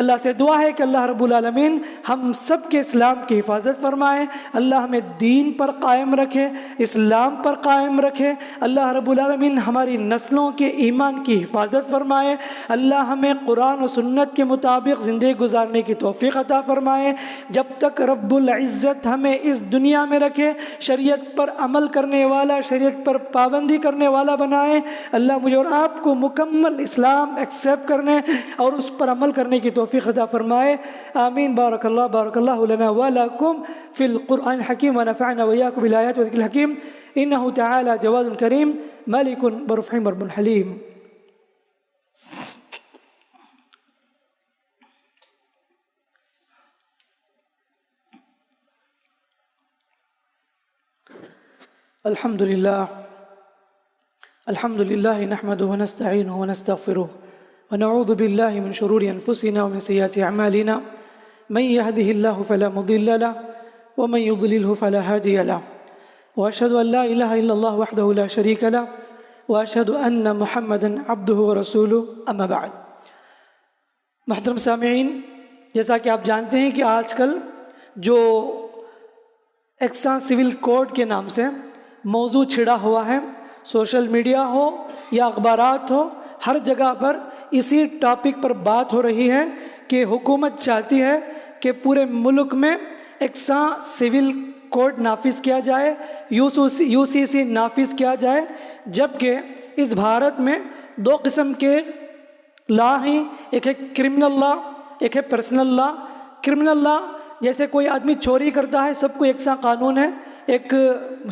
اللہ سے دعا ہے کہ اللہ رب العالمین ہم سب کے اسلام کی حفاظت فرمائے، اللہ ہمیں دین پر قائم رکھے، اسلام پر قائم رکھے، اللہ رب العالمین ہماری نسلوں کے ایمان کی حفاظت فرمائے، اللہ ہمیں قرآن و سنت کے مطابق زندگی گزارنے کی توفیق عطا فرمائے۔ جب تک رب العزت ہمیں اس دنیا میں رکھے، شریعت پر عمل کرنے والا، شریعت پر پابندی کرنے والا بنائے۔ اللہ مجھے اور آپ کو مکمل اسلام ایکسیپٹ کرنے اور اس پر عمل کرنے کی توفیق عطا فرمائے، آمین۔ بارک اللہ لنا ولکم فی القرآن الحکیم ونفعنا وإياکم بالآیات والذکر الحکیم، انہ تعالی جواد کریم ملک برفعیم رب حلیم۔ الحمد للہ نحمده ونستعینه ونستغفره ونعوذ باللہ من شرور انفسنا ومن سیئات اعمالنا، من يهده الله فلا مضل له ومن يضلله فلا هادي له، واشهد ان لا الہ الا اللہ وحدہ لا شریک له، واشهد ان محمدا عبده ورسوله، اما بعد۔ محترم سامعین، جیسا کہ آپ جانتے ہیں کہ آج کل جو ایکساں سول کوڈ کے نام سے موضوع چھڑا ہوا ہے، سوشل میڈیا ہو یا اخبارات ہو، ہر جگہ پر اسی ٹاپک پر بات ہو رہی ہے کہ حکومت چاہتی ہے کہ پورے ملک میں یکساں سول کوڈ نافذ کیا جائے، یو سی سی نافذ کیا جائے، جبکہ اس بھارت میں دو قسم کے لا ہیں، ایک ہے کرمنل لا، ایک ہے پرسنل لا۔ کرمنل لا جیسے کوئی آدمی چوری کرتا ہے، سب کو یکساں قانون ہے، ایک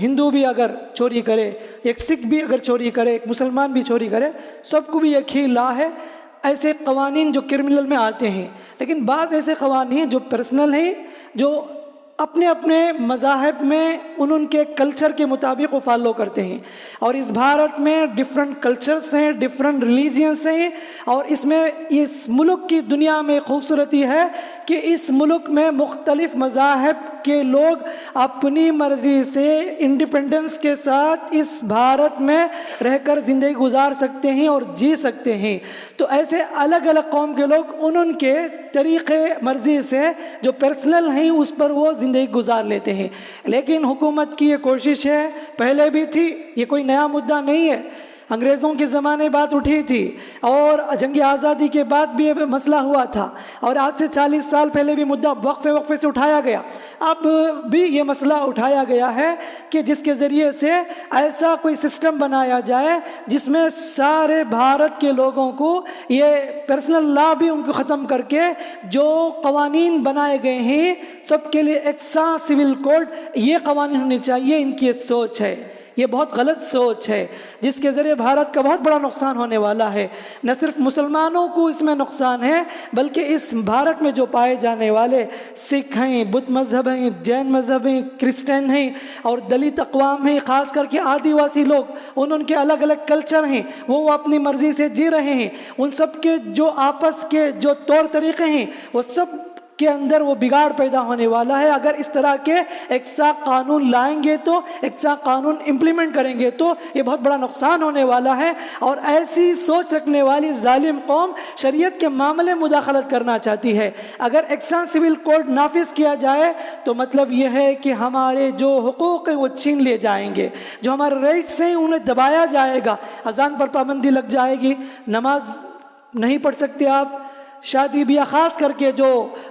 ہندو بھی اگر چوری کرے، ایک سکھ بھی اگر چوری کرے، ایک مسلمان بھی چوری کرے، سب کو بھی ایک ہی لا ہے۔ ایسے قوانین جو کرمنل میں آتے ہیں، لیکن بعض ایسے قوانین جو پرسنل ہیں، جو اپنے اپنے مذاہب میں ان کے کلچر کے مطابق وہ فالو کرتے ہیں، اور اس بھارت میں ڈفرینٹ کلچرز ہیں، ڈفرینٹ ریلیجنس ہیں، اور اس میں اس ملک کی دنیا میں خوبصورتی ہے کہ اس ملک میں مختلف مذاہب کے لوگ اپنی مرضی سے انڈیپینڈنس کے ساتھ اس بھارت میں رہ کر زندگی گزار سکتے ہیں اور جی سکتے ہیں۔ تو ایسے الگ الگ قوم کے لوگ ان کے طریقے مرضی سے جو پرسنل ہیں اس پر وہ زندگی گزار لیتے ہیں، لیکن حکومت کی یہ کوشش ہے، پہلے بھی تھی، یہ کوئی نیا مدعا نہیں ہے، انگریزوں کے زمانے بات اٹھی تھی اور جنگ آزادی کے بعد بھی یہ مسئلہ ہوا تھا، اور آج سے 40 سال پہلے بھی مدعا وقفے سے اٹھایا گیا، اب بھی یہ مسئلہ اٹھایا گیا ہے کہ جس کے ذریعے سے ایسا کوئی سسٹم بنایا جائے جس میں سارے بھارت کے لوگوں کو یہ پرسنل لا بھی ان کو ختم کر کے جو قوانین بنائے گئے ہیں سب کے لیے یکساں سول کوڈ، یہ قوانین ہونے چاہیے۔ ان کی یہ سوچ ہے، یہ بہت غلط سوچ ہے، جس کے ذریعے بھارت کا بہت بڑا نقصان ہونے والا ہے۔ نہ صرف مسلمانوں کو اس میں نقصان ہے، بلکہ اس بھارت میں جو پائے جانے والے سکھ ہیں، بدھ مذہب ہیں، جین مذہب ہیں، کرسچن ہیں اور دلت اقوام ہیں، خاص کر کے آدیواسی لوگ، ان کے الگ الگ کلچر ہیں، وہ اپنی مرضی سے جی رہے ہیں، ان سب کے جو آپس کے جو طور طریقے ہیں وہ سب کے اندر وہ بگاڑ پیدا ہونے والا ہے۔ اگر اس طرح کے یکساں قانون لائیں گے تو، یکساں قانون امپلیمنٹ کریں گے تو یہ بہت بڑا نقصان ہونے والا ہے، اور ایسی سوچ رکھنے والی ظالم قوم شریعت کے معاملے مداخلت کرنا چاہتی ہے۔ اگر یکساں سول کوڈ نافذ کیا جائے تو مطلب یہ ہے کہ ہمارے جو حقوق ہیں وہ چھین لیے جائیں گے، جو ہمارے رائٹس ہیں انہیں دبایا جائے گا، اذان پر پابندی لگ جائے گی، نماز نہیں پڑھ سکتے آپ، شادی بیاہ خاص کر کے جو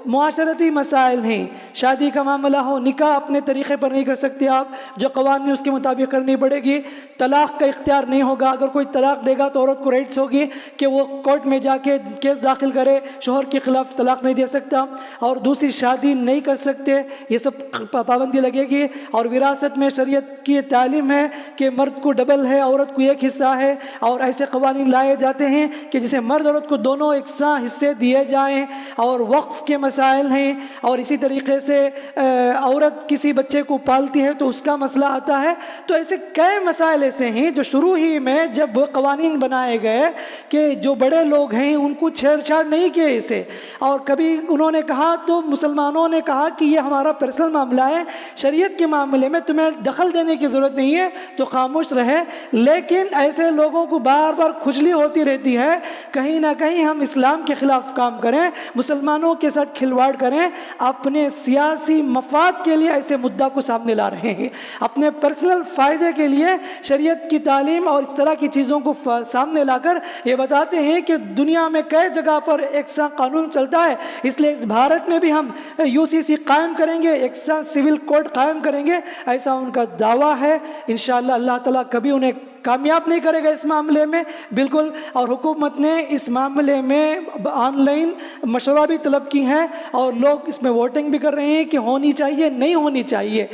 معاشرتی مسائل ہیں، شادی کا معاملہ ہو، نکاح اپنے طریقے پر نہیں کر سکتے آپ، جو قوانین اس کے مطابق کرنی پڑے گی، طلاق کا اختیار نہیں ہوگا، اگر کوئی طلاق دے گا تو عورت کو رائٹس ہوگی کہ وہ کورٹ میں جا کے کیس داخل کرے، شوہر کے خلاف طلاق نہیں دے سکتا، اور دوسری شادی نہیں کر سکتے، یہ سب پابندی لگے گی۔ اور وراثت میں شریعت کی تعلیم ہے کہ مرد کو ڈبل ہے، عورت کو ایک حصہ ہے، اور ایسے قوانین لائے جاتے ہیں کہ جسے مرد عورت کو دونوں یکساں حصے دیے جائیں، اور وقف کے مسائل ہیں، اور اسی طریقے سے عورت کسی بچے کو پالتی ہے تو اس کا مسئلہ آتا ہے۔ تو ایسے کئی مسائل ایسے ہیں جو شروع ہی میں جب قوانین بنائے گئے کہ جو بڑے لوگ ہیں ان کو چھیڑ چھاڑ نہیں کیے اسے، اور کبھی انہوں نے کہا تو مسلمانوں نے کہا کہ یہ ہمارا پرسنل معاملہ ہے، شریعت کے معاملے میں تمہیں دخل دینے کی ضرورت نہیں ہے، تو خاموش رہے۔ لیکن ایسے لوگوں کو بار بار کھجلی ہوتی رہتی ہے، کہیں نہ کہیں ہم اسلام کے خلاف کام کریں، مسلمانوں کے ساتھ کھلواڑ کریں، اپنے سیاسی مفاد کے لیے ایسے مدعا کو سامنے لا رہے ہیں، اپنے پرسنل فائدے کے لیے شریعت کی تعلیم اور اس طرح کی چیزوں کو سامنے لا کر یہ بتاتے ہیں کہ دنیا میں کئی جگہ پر یکساں قانون چلتا ہے، اس لیے اس بھارت میں بھی ہم UCC قائم کریں گے، یکساں سول کوڈ قائم کریں گے، ایسا ان کا دعویٰ ہے۔ انشاءاللہ اللہ تعالیٰ کبھی انہیں کامیاب نہیں کرے گا اس معاملے میں بالکل۔ اور حکومت نے اس معاملے میں آن لائن مشورہ بھی طلب کی ہیں، اور لوگ اس میں ووٹنگ بھی کر رہے ہیں کہ ہونی چاہیے نہیں ہونی چاہیے۔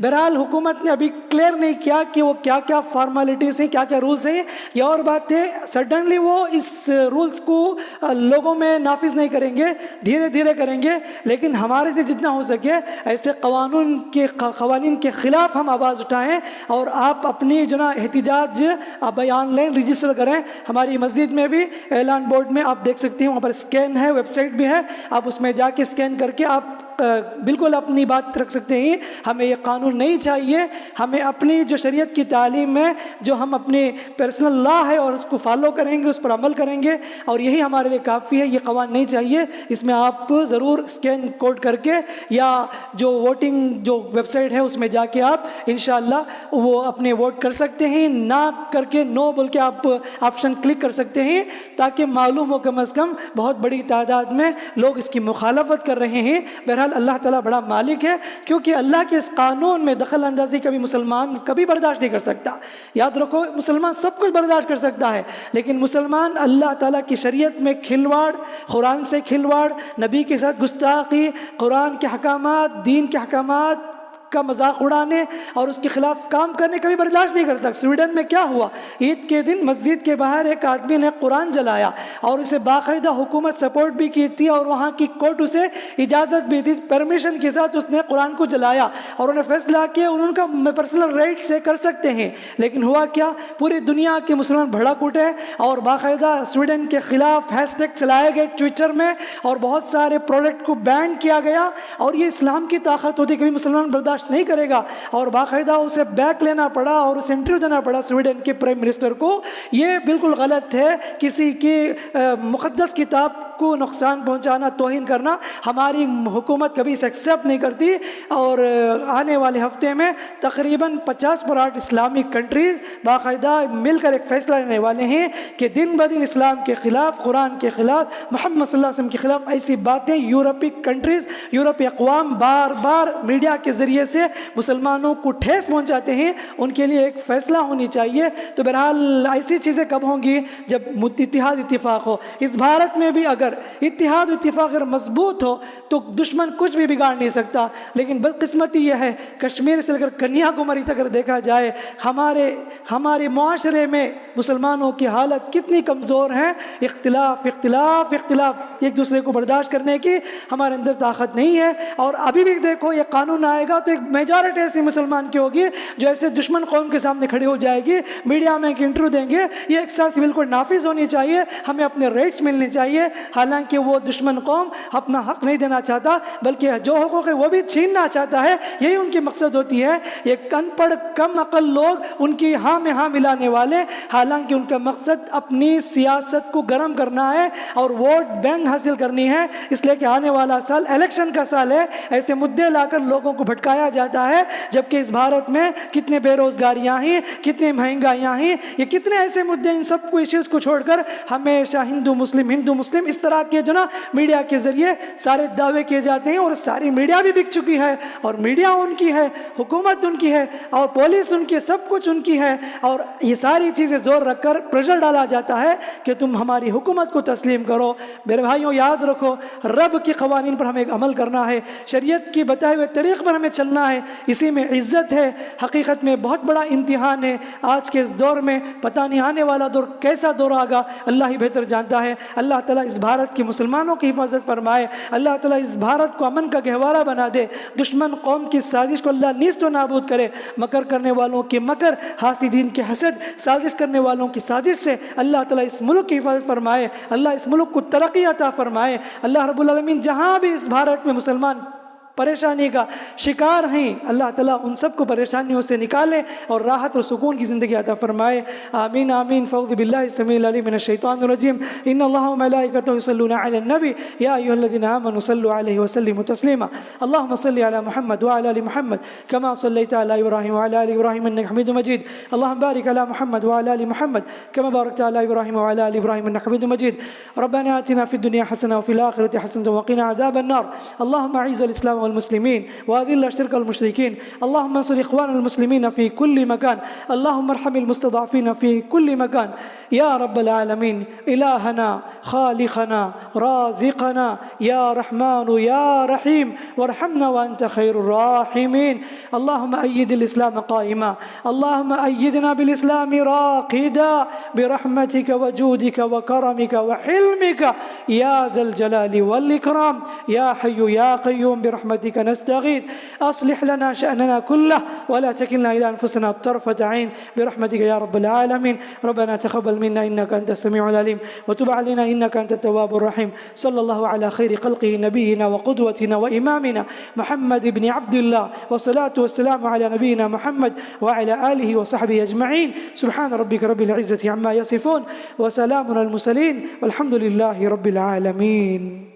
بہرحال حکومت نے ابھی کلیئر نہیں کیا کہ وہ کیا کیا فارمیلٹیز ہیں، کیا کیا رولز ہیں، یہ اور بات ہے۔ سڈنلی وہ اس رولز کو لوگوں میں نافذ نہیں کریں گے، دھیرے دھیرے کریں گے، لیکن ہمارے سے جتنا ہو سکے ایسے قوانین کے خلاف ہم آواز اٹھائیں، اور آپ اپنی جو نا احتجاج آپ آن لائن رجسٹر کریں۔ ہماری مسجد میں بھی اعلان بورڈ میں آپ دیکھ سکتے ہیں، وہاں پر اسکین ہے، ویب سائٹ بھی ہے، آپ اس میں جا کے اسکین کر کے آپ بالکل اپنی بات رکھ سکتے ہیں۔ ہمیں یہ قانون نہیں چاہیے، ہمیں اپنی جو شریعت کی تعلیم ہے، جو ہم اپنے پرسنل لا ہے اور اس کو فالو کریں گے، اس پر عمل کریں گے، اور یہی ہمارے لیے کافی ہے۔ یہ قوانین نہیں چاہیے، اس میں آپ ضرور اسکین کوڈ کر کے یا جو ووٹنگ جو ویب سائٹ ہے اس میں جا کے آپ انشاءاللہ وہ اپنے ووٹ کر سکتے ہیں، نہ کر کے نو بول کے آپ آپشن کلک کر سکتے ہیں، تاکہ معلوم ہو کم از کم بہت بڑی تعداد میں لوگ اس کی مخالفت کر رہے ہیں۔ بہرحال اللہ تعالیٰ بڑا مالک ہے، کیونکہ اللہ کے اس قانون میں دخل اندازی کبھی مسلمان کبھی برداشت نہیں کر سکتا۔ یاد رکھو، مسلمان سب کچھ برداشت کر سکتا ہے، لیکن مسلمان اللہ تعالیٰ کی شریعت میں کھلواڑ، قرآن سے کھلواڑ، نبی کے ساتھ گستاخی، قرآن کے احکامات، دین کے احکامات کا مذاق اڑانے اور اس کے خلاف کام کرنے کبھی برداشت نہیں کرتا۔ سویڈن میں کیا ہوا، عید کے دن مسجد کے باہر ایک آدمی نے قرآن جلایا، اور اسے باقاعدہ حکومت سپورٹ بھی کی تھی، اور وہاں کی کورٹ اسے اجازت بھی تھی، پرمیشن کے ساتھ اس نے قرآن کو جلایا، اور انہوں نے فیصلہ کیا ان کا پرسنل رائٹ سے کر سکتے ہیں۔ لیکن ہوا کیا، پوری دنیا کے مسلمان بھڑک اٹھے، اور باقاعدہ سویڈن کے خلاف ہیش ٹیگ چلائے گئے ٹویٹر میں، اور بہت سارے پروڈکٹ کو بین کیا گیا، اور یہ اسلام کی طاقت ہوتی، کبھی مسلمان برداشت نہیں کرے گا، اور باقاعدہ اسے بیک لینا پڑا اور اسے انٹرویو دینا پڑا سویڈن کے پرائم منسٹر کو۔ یہ بالکل غلط ہے، کسی کی مقدس کتاب کو نقصان پہنچانا، توہین کرنا، ہماری حکومت کبھی اسے ایکسیپٹ نہیں کرتی۔ اور آنے والے ہفتے میں تقریباً 50 اسلامک کنٹریز باقاعدہ مل کر ایک فیصلہ لینے والے ہیں کہ دن بدن اسلام کے خلاف، قرآن کے خلاف، محمد صلی اللہ علیہ وسلم کے خلاف ایسی باتیں یورپی کنٹریز، یورپی اقوام بار بار میڈیا کے ذریعے سے مسلمانوں کو ٹھیس پہنچاتے ہیں، ان کے لیے ایک فیصلہ ہونی چاہیے۔ تو بہرحال ایسی چیزیں کب ہوں گی جب اتحاد اتفاق ہو۔ اس بھارت میں بھی اگر اتحاد اتفاق اگر مضبوط ہو تو دشمن کچھ بھی بگاڑ نہیں سکتا، لیکن بدقسمتی یہ ہے کشمیر سے اگر کنیا کماری تک اگر دیکھا جائے، ہمارے معاشرے میں مسلمانوں کی حالت کتنی کمزور ہے، اختلاف ایک دوسرے کو برداشت کرنے کی ہمارے اندر طاقت نہیں ہے۔ اور ابھی بھی دیکھو، یہ قانون آئے گا تو ایک میجارٹی ایسی مسلمان کی ہوگی جو ایسے دشمن قوم کے سامنے کھڑی ہو جائے گی، میڈیا میں ایک انٹرویو دیں گے، یہ ایک ساتھ بالکل نافذ ہونی چاہیے، ہمیں اپنے رائٹس ملنے چاہیے، حالانکہ وہ دشمن قوم اپنا حق نہیں دینا چاہتا، بلکہ جو حقوق ہے وہ بھی چھیننا چاہتا ہے، یہی ان کی مقصد ہوتی ہے۔ یہ ان پڑھ کم عقل لوگ ان کی ہاں میں ہاں ملانے والے، حالانکہ ان کا مقصد اپنی سیاست کو گرم کرنا ہے اور ووٹ بینک حاصل کرنی ہے، اس لیے کہ آنے والا سال الیکشن کا سال ہے، ایسے مدعے لا کر لوگوں کو بھٹکایا جاتا ہے، جبکہ اس بھارت میں کتنے بے روزگاریاں ہیں، کتنے مہنگائیاں ہیں، یہ کتنے ایسے مدعے، ان سب کو ایشوز کو چھوڑ کر ہمیشہ ہندو مسلم اس طرح کے جو نا میڈیا کے ذریعے سارے دعوے کیے جاتے ہیں، اور ساری میڈیا بھی بک چکی ہے، اور میڈیا ان کی ہے، حکومت ان کی ہے، اور پولیس ان کی، سب کچھ ان کی ہے، اور یہ ساری چیزیں زور رکھ کر پریشر ڈالا جاتا ہے کہ تم ہماری حکومت کو تسلیم کرو۔ میرے بھائیوں یاد رکھو، رب کی قوانین پر ہمیں عمل کرنا ہے، شریعت کی بتائے ہوئے طریق پر ہمیں چلنا ہے، اسی میں عزت ہے۔ حقیقت میں بہت بڑا امتحان ہے آج کے اس دور میں، پتہ نہیں آنے والا دور کیسا دور آگا، اللہ ہی بہتر جانتا ہے۔ اللہ تعالیٰ اس بھارت کے مسلمانوں کی حفاظت فرمائے، اللہ تعالیٰ اس بھارت کو امن کا گہوارہ بنا دے، دشمن قوم کی سازش کو اللہ نیست و نابود کرے، مکر کرنے والوں کے مکر، حاسدین کے حسد، سازش کرنے والوں کی سازش سے اللہ تعالیٰ اس ملک کی حفاظت فرمائے، اللہ اس ملک کو ترقی عطا فرمائے۔ اللہ رب العالمین جہاں بھی اس بھارت میں مسلمان پریشانی کا شکار ہیں، اللہ تعالیٰ ان سب کو پریشانیوں سے نکالے اور راحت اور سکون کی زندگی عطا فرمائے۔ آمین آمین۔ فاعوذ باللہ السمیع العلیم من الشیطان الرجیم۔ ان اللہ وملائکتہ یصلون علی النبی یا ایھا الذین آمنوا صلوا علیہ وسلموا تسلیما۔ اللهم صل علی محمد وعلى آل محمد كما صليت على ابراہیم وعلى آل ابراہیم انک حمید مجید۔ اللهم بارک علی محمد وعلى آل محمد كما بارکت علی ابراہیم وعلى آل ابراہیم انک حمید مجید۔ ربنا آتنا فی الدنیا حسنة وفي الآخرة حسنة وقنا عذاب النار۔ اللهم اعز الاسلام والمسلمين وأذل الشرك والمشركين، اللهم انصر إخوان المسلمين في كل مكان، اللهم ارحم المستضعفين في كل مكان يا رب العالمين۔ إلهنا خالقنا رازقنا يا رحمن يا رحيم وارحمنا وأنت خير الراحمين۔ اللهم أيد الإسلام قائما، اللهم أيدنا بالإسلام راقدا برحمتك وجودك وكرمك وحلمك يا ذا الجلال والإكرام يا حي يا قيوم برحمتك نستغيث، أصلح لنا شأننا كله ولا تكلنا إلى أنفسنا طرفة عين برحمتك يا رب العالمين۔ ربنا تقبل منا إنك أنت السميع العليم وتب علينا إنك أنت التواب الرحيم۔ صلى الله على خير خلقه نبينا وقدوتنا وإمامنا محمد بن عبد الله، والصلاة والسلام على نبينا محمد وعلى آله وصحبه أجمعين۔ سبحان ربك رب العزة عما يصفون وسلام على المرسلين والحمد لله رب العالمين۔